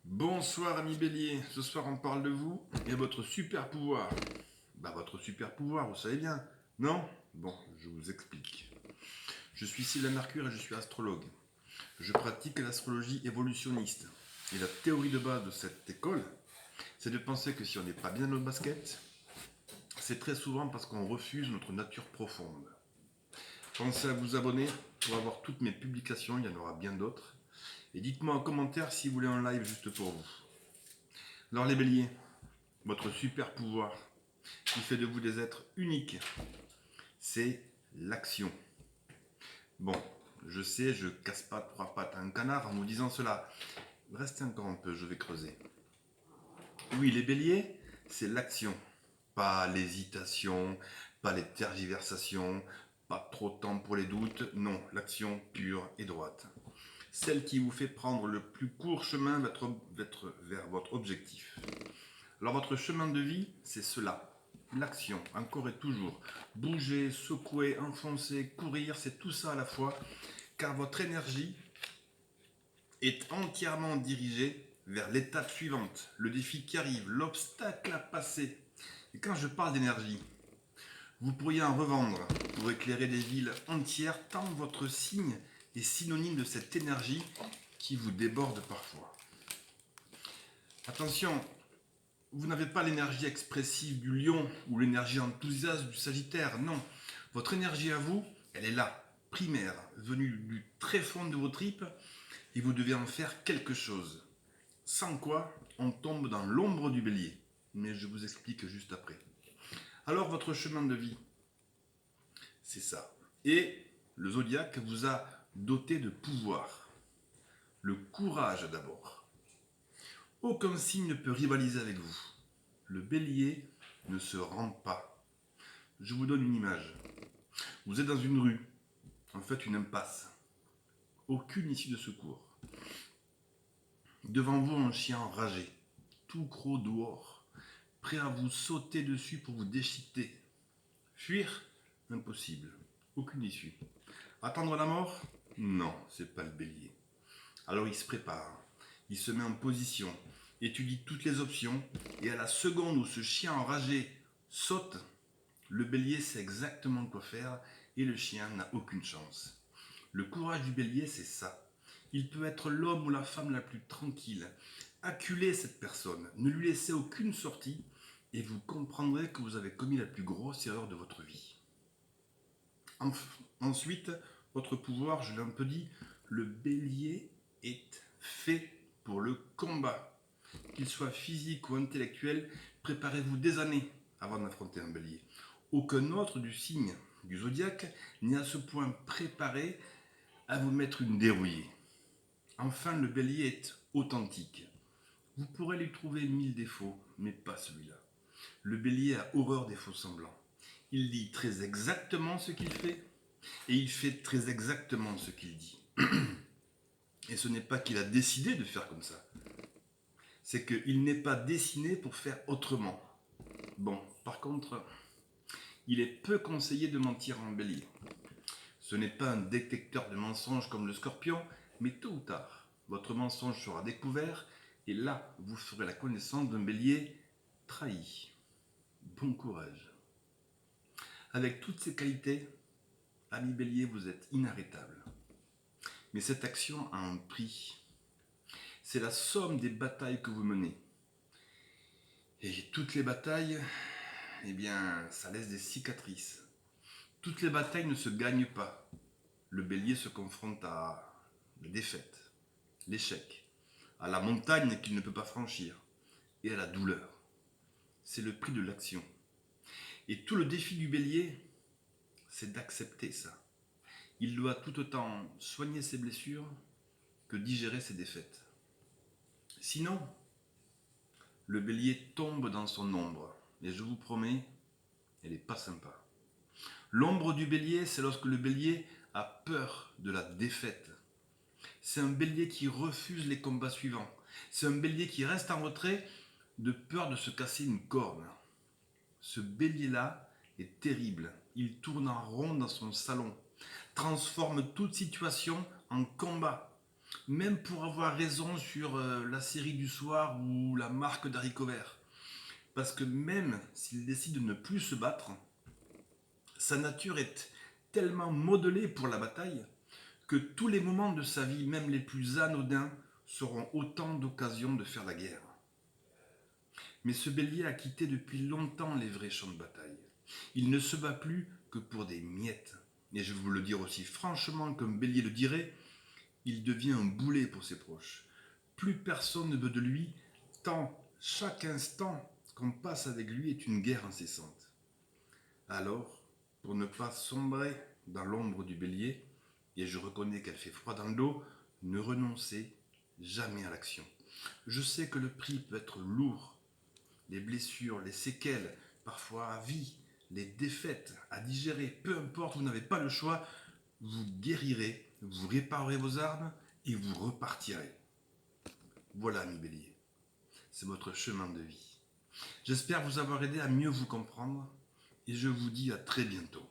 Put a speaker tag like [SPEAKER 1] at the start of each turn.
[SPEAKER 1] Bonsoir ami Bélier, ce soir on parle de vous et votre super pouvoir. Votre super pouvoir, vous savez bien, non? Bon, je vous explique. Je suis Sylvain Mercure et je suis astrologue. Je pratique l'astrologie évolutionniste. Et la théorie de base de cette école, c'est de penser que si on n'est pas bien dans notre basket, c'est très souvent parce qu'on refuse notre nature profonde. Pensez à vous abonner pour avoir toutes mes publications, il y en aura bien d'autres. Et dites-moi en commentaire si vous voulez un live juste pour vous. Alors les béliers, votre super pouvoir qui fait de vous des êtres uniques, c'est l'action. Bon, je sais, je casse pas trois pattes à un canard en vous disant cela. Restez encore un peu, je vais creuser. Oui, les béliers, c'est l'action. Pas l'hésitation, pas les tergiversations, pas trop de temps pour les doutes. Non, l'action pure et droite. Celle qui vous fait prendre le plus court chemin vers votre objectif. Alors votre chemin de vie, c'est cela. L'action, encore et toujours. Bouger, secouer, enfoncer, courir, c'est tout ça à la fois, car votre énergie est entièrement dirigée vers l'étape suivante, le défi qui arrive, l'obstacle à passer. Et quand je parle d'énergie, vous pourriez en revendre pour éclairer des villes entières, tant votre signe est synonyme de cette énergie qui vous déborde parfois. Attention, vous n'avez pas l'énergie expressive du lion ou l'énergie enthousiaste du sagittaire, non. Votre énergie à vous, elle est là, primaire, venue du très fond de vos tripes, et vous devez en faire quelque chose. Sans quoi, on tombe dans l'ombre du bélier. Mais je vous explique juste après. Alors votre chemin de vie, c'est ça. Et le zodiaque vous a doté de pouvoir. Le courage d'abord. Aucun signe ne peut rivaliser avec vous. Le bélier ne se rend pas. Je vous donne une image. Vous êtes dans une rue, en fait une impasse. Aucune issue de secours. Devant vous, un chien enragé, tout gros dehors, prêt à vous sauter dessus pour vous déchiqueter. Fuir? Impossible. Aucune issue. Attendre la mort? Non, c'est pas le bélier. Alors il se prépare, il se met en position, étudie toutes les options, et à la seconde où ce chien enragé saute, le bélier sait exactement quoi faire et le chien n'a aucune chance. Le courage du bélier, c'est ça. Il peut être l'homme ou la femme la plus tranquille. Acculez cette personne, ne lui laissez aucune sortie et vous comprendrez que vous avez commis la plus grosse erreur de votre vie. Ensuite, votre pouvoir, je l'ai un peu dit, le bélier est fait pour le combat. Qu'il soit physique ou intellectuel, préparez-vous des années avant d'affronter un bélier. Aucun autre du signe du zodiaque n'est à ce point préparé à vous mettre une dérouillée. Enfin, le bélier est authentique. Vous pourrez lui trouver 1000 défauts, mais pas celui-là. Le bélier a horreur des faux semblants. Il dit très exactement ce qu'il fait, et il fait très exactement ce qu'il dit. Et ce n'est pas qu'il a décidé de faire comme ça, c'est qu'il n'est pas destiné pour faire autrement. Bon, par contre, il est peu conseillé de mentir en bélier. Ce n'est pas un détecteur de mensonges comme le scorpion, mais tôt ou tard, votre mensonge sera découvert et là, vous ferez la connaissance d'un bélier trahi. Bon courage. Avec toutes ces qualités, ami bélier, vous êtes inarrêtable. Mais cette action a un prix. C'est la somme des batailles que vous menez. Et toutes les batailles, eh bien, ça laisse des cicatrices. Toutes les batailles ne se gagnent pas. Le bélier se confronte à la défaite, l'échec, à la montagne qu'il ne peut pas franchir et à la douleur. C'est le prix de l'action. Et tout le défi du bélier, c'est d'accepter ça. Il doit tout autant soigner ses blessures que digérer ses défaites. Sinon, le bélier tombe dans son ombre. Et je vous promets, elle n'est pas sympa. L'ombre du bélier, c'est lorsque le bélier a peur de la défaite. C'est un bélier qui refuse les combats suivants. C'est un bélier qui reste en retrait de peur de se casser une corne. Ce bélier-là est terrible. Il tourne en rond dans son salon, transforme toute situation en combat. même pour avoir raison sur la série du soir ou la marque d'haricots verts. Parce que même s'il décide de ne plus se battre, sa nature est tellement modelée pour la bataille que tous les moments de sa vie, même les plus anodins, seront autant d'occasions de faire la guerre. Mais ce bélier a quitté depuis longtemps les vrais champs de bataille. Il ne se bat plus que pour des miettes. Et je vais vous le dire aussi franchement, comme Bélier le dirait, il devient un boulet pour ses proches. Plus personne ne veut de lui, tant chaque instant qu'on passe avec lui est une guerre incessante. Alors, pour ne pas sombrer dans l'ombre du bélier, et je reconnais qu'elle fait froid dans le dos, ne renoncez jamais à l'action. Je sais que le prix peut être lourd, les blessures, les séquelles, parfois à vie, les défaites à digérer, peu importe, vous n'avez pas le choix, vous guérirez, vous réparerez vos armes et vous repartirez. Voilà, ami bélier, c'est votre chemin de vie. J'espère vous avoir aidé à mieux vous comprendre et je vous dis à très bientôt.